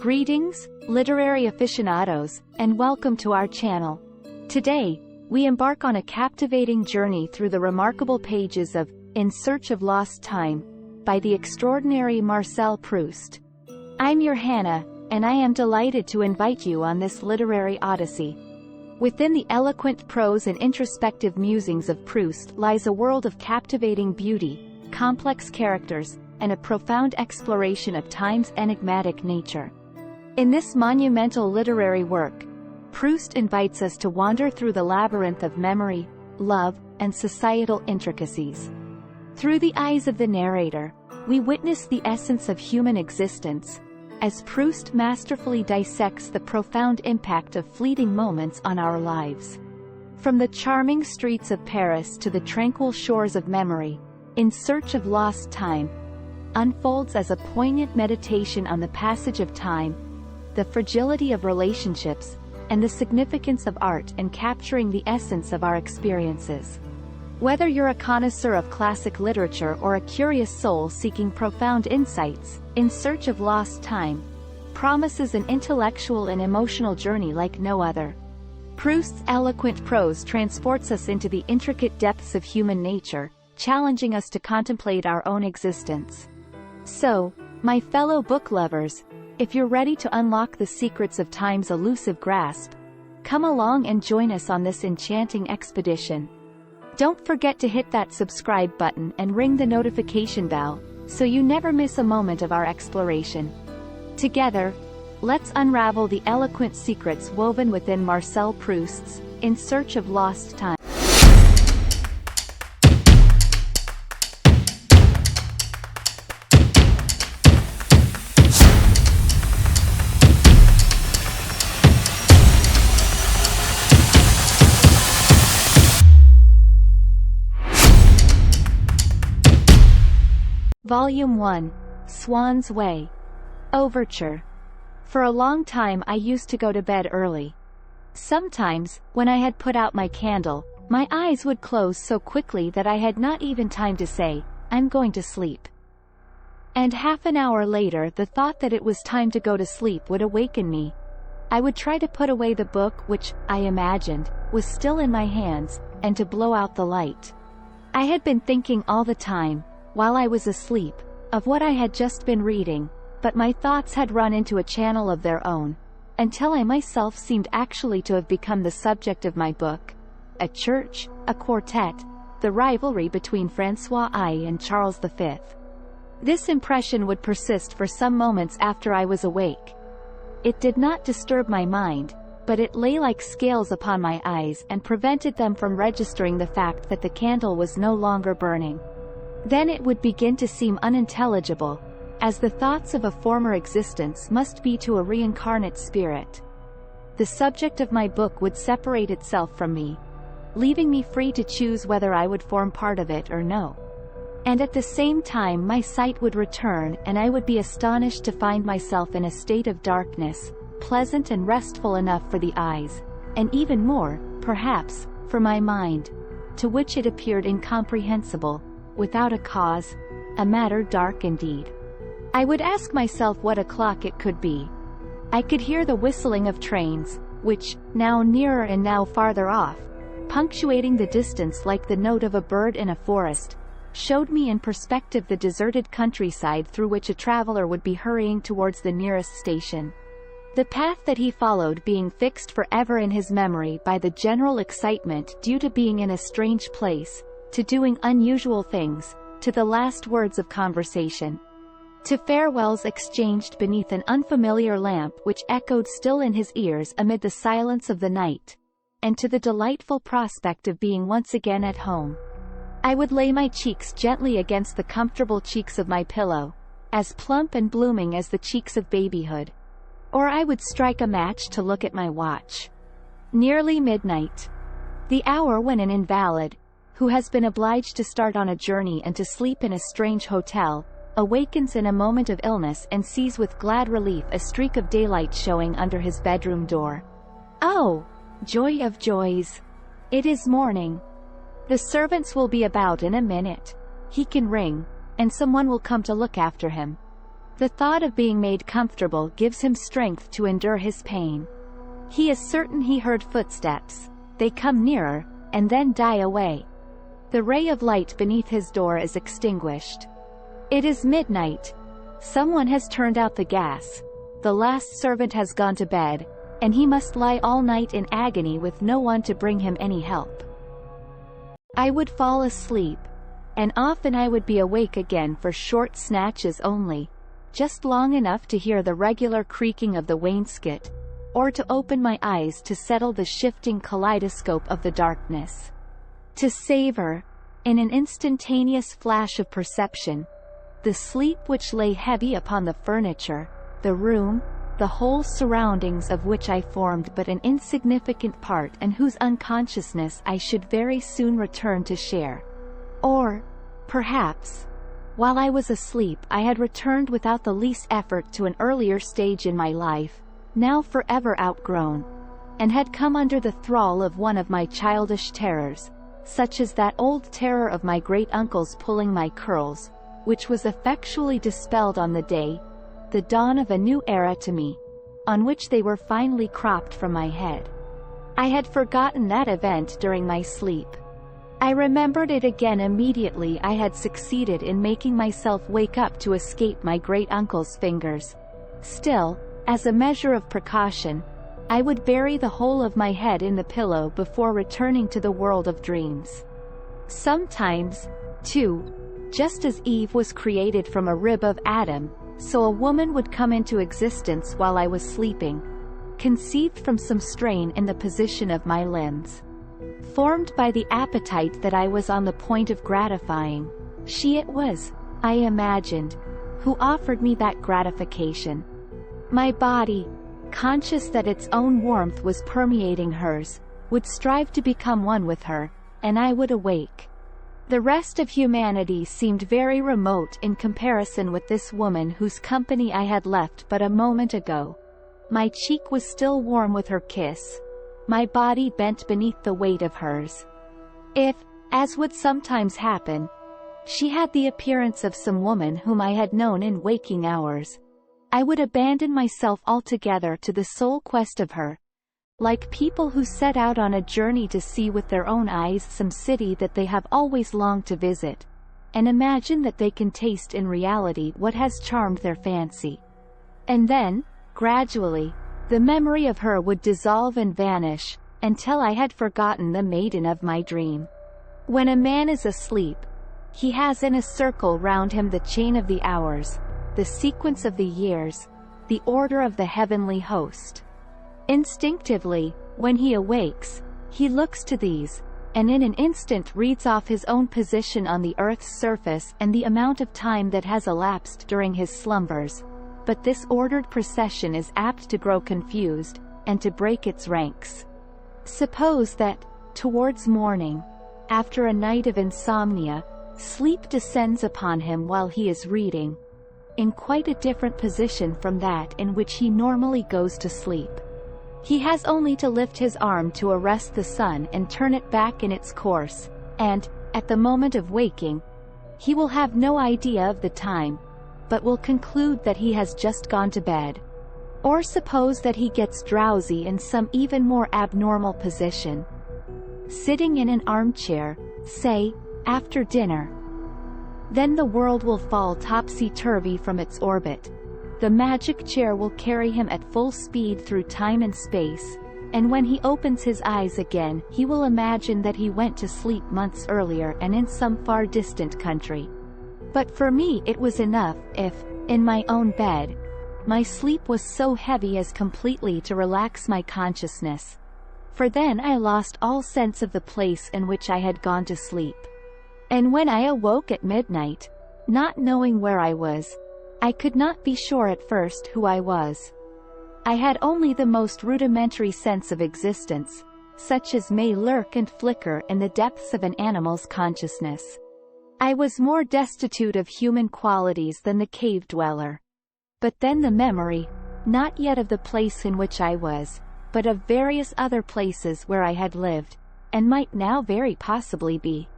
Greetings, literary aficionados, and welcome to our channel. Today, we embark on a captivating journey through the remarkable pages of In Search of Lost Time by the extraordinary Marcel Proust. I'm your Hannah, and I am delighted to invite you on this literary odyssey. Within the eloquent prose and introspective musings of Proust lies a world of captivating beauty, complex characters, and a profound exploration of time's enigmatic nature. In this monumental literary work, Proust invites us to wander through the labyrinth of memory, love, and societal intricacies. Through the eyes of the narrator, we witness the essence of human existence, as Proust masterfully dissects the profound impact of fleeting moments on our lives. From the charming streets of Paris to the tranquil shores of memory, In Search of Lost Time unfolds as a poignant meditation on the passage of time, the fragility of relationships, and the significance of art in capturing the essence of our experiences. Whether you're a connoisseur of classic literature or a curious soul seeking profound insights, In Search of Lost Time promises an intellectual and emotional journey like no other. Proust's eloquent prose transports us into the intricate depths of human nature, challenging us to contemplate our own existence. So, my fellow book lovers, if you're ready to unlock the secrets of time's elusive grasp, come along and join us on this enchanting expedition. Don't forget to hit that subscribe button and ring the notification bell, so you never miss a moment of our exploration. Together, let's unravel the eloquent secrets woven within Marcel Proust's In Search of Lost Time. Volume 1, SWANNS WAY. Overture. For a long time I used to go to bed early. Sometimes, when I had put out my candle, my eyes would close so quickly that I had not even time to say, "I'm going to sleep." And half an hour later the thought that it was time to go to sleep would awaken me. I would try to put away the book which, I imagined, was still in my hands, and to blow out the light. I had been thinking all the time, while I was asleep, of what I had just been reading, but my thoughts had run into a channel of their own, until I myself seemed actually to have become the subject of my book. A church, a quartet, the rivalry between François I and Charles V. This impression would persist for some moments after I was awake. It did not disturb my mind, but it lay like scales upon my eyes and prevented them from registering the fact that the candle was no longer burning. Then it would begin to seem unintelligible, as the thoughts of a former existence must be to a reincarnate spirit. The subject of my book would separate itself from me, leaving me free to choose whether I would form part of it or no. And at the same time my sight would return and I would be astonished to find myself in a state of darkness, pleasant and restful enough for the eyes, and even more, perhaps, for my mind, to which it appeared incomprehensible, without a cause, a matter dark indeed. I would ask myself what o'clock it could be. I could hear the whistling of trains, which, now nearer and now farther off, punctuating the distance like the note of a bird in a forest, showed me in perspective the deserted countryside through which a traveler would be hurrying towards the nearest station. The path that he followed being fixed forever in his memory by the general excitement due to being in a strange place, to doing unusual things, to the last words of conversation, to farewells exchanged beneath an unfamiliar lamp which echoed still in his ears amid the silence of the night, and to the delightful prospect of being once again at home. I would lay my cheeks gently against the comfortable cheeks of my pillow, as plump and blooming as the cheeks of babyhood. Or I would strike a match to look at my watch. Nearly midnight. The hour when an invalid, who has been obliged to start on a journey and to sleep in a strange hotel, awakens in a moment of illness and sees with glad relief a streak of daylight showing under his bedroom door. Oh, joy of joys! It is morning. The servants will be about in a minute. He can ring, and someone will come to look after him. The thought of being made comfortable gives him strength to endure his pain. He is certain he heard footsteps. They come nearer, and then die away. The ray of light beneath his door is extinguished. It is midnight. Someone has turned out the gas. The last servant has gone to bed, and he must lie all night in agony with no one to bring him any help. I would fall asleep, and often I would be awake again for short snatches only, just long enough to hear the regular creaking of the wainscot, or to open my eyes to settle the shifting kaleidoscope of the darkness. To savor, in an instantaneous flash of perception, the sleep which lay heavy upon the furniture, the room, the whole surroundings of which I formed but an insignificant part and whose unconsciousness I should very soon return to share. Or, perhaps, while I was asleep I had returned without the least effort to an earlier stage in my life, now forever outgrown, and had come under the thrall of one of my childish terrors, such as that old terror of my great-uncle's pulling my curls, which was effectually dispelled on the day, the dawn of a new era to me, on which they were finally cropped from my head. I had forgotten that event during my sleep. I remembered it again immediately I had succeeded in making myself wake up to escape my great-uncle's fingers. Still, as a measure of precaution, I would bury the whole of my head in the pillow before returning to the world of dreams. Sometimes, too, just as Eve was created from a rib of Adam, so a woman would come into existence while I was sleeping, conceived from some strain in the position of my limbs. Formed by the appetite that I was on the point of gratifying, she it was, I imagined, who offered me that gratification. My body, conscious that its own warmth was permeating hers, would strive to become one with her, and I would awake. The rest of humanity seemed very remote in comparison with this woman whose company I had left but a moment ago. My cheek was still warm with her kiss, my body bent beneath the weight of hers. If, as would sometimes happen, she had the appearance of some woman whom I had known in waking hours, I would abandon myself altogether to the sole quest of her, like people who set out on a journey to see with their own eyes some city that they have always longed to visit, and imagine that they can taste in reality what has charmed their fancy. And then, gradually, the memory of her would dissolve and vanish, until I had forgotten the maiden of my dream. When a man is asleep, he has in a circle round him the chain of the hours, the sequence of the years, the order of the heavenly host. Instinctively, when he awakes, he looks to these, and in an instant reads off his own position on the earth's surface and the amount of time that has elapsed during his slumbers. But this ordered procession is apt to grow confused, and to break its ranks. Suppose that, towards morning, after a night of insomnia, sleep descends upon him while he is reading, in quite a different position from that in which he normally goes to sleep. He has only to lift his arm to arrest the sun and turn it back in its course, and, at the moment of waking, he will have no idea of the time, but will conclude that he has just gone to bed. Or suppose that he gets drowsy in some even more abnormal position, sitting in an armchair, say, after dinner. Then the world will fall topsy-turvy from its orbit. The magic chair will carry him at full speed through time and space, and when he opens his eyes again he will imagine that he went to sleep months earlier and in some far distant country. But for me it was enough if, in my own bed, my sleep was so heavy as completely to relax my consciousness, for then I lost all sense of the place in which I had gone to sleep. And when I awoke at midnight, not knowing where I was, I could not be sure at first who I was. I had only the most rudimentary sense of existence, such as may lurk and flicker in the depths of an animal's consciousness. I was more destitute of human qualities than the cave dweller. But then the memory, not yet of the place in which I was, but of various other places where I had lived, and might now very possibly be,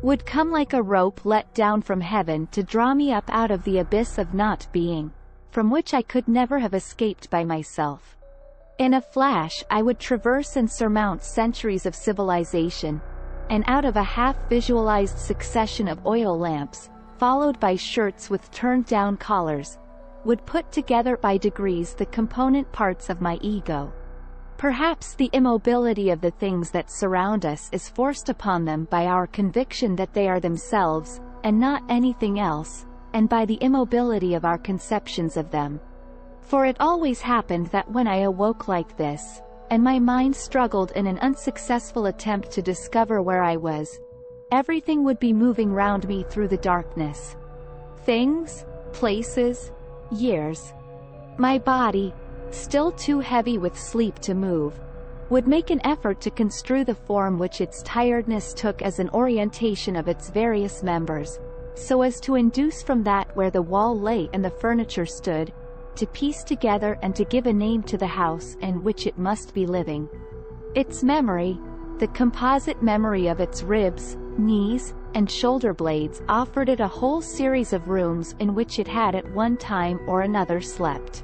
would come like a rope let down from heaven to draw me up out of the abyss of not being, from which I could never have escaped by myself. In a flash I would traverse and surmount centuries of civilization, and out of a half-visualized succession of oil lamps, followed by shirts with turned-down collars, would put together by degrees the component parts of my ego. Perhaps the immobility of the things that surround us is forced upon them by our conviction that they are themselves, and not anything else, and by the immobility of our conceptions of them. For it always happened that when I awoke like this, and my mind struggled in an unsuccessful attempt to discover where I was, everything would be moving round me through the darkness. Things, places, years. My body, still too heavy with sleep to move, would make an effort to construe the form which its tiredness took as an orientation of its various members, so as to induce from that where the wall lay and the furniture stood, to piece together and to give a name to the house in which it must be living. Its memory, the composite memory of its ribs, knees, and shoulder blades, offered it a whole series of rooms in which it had at one time or another slept.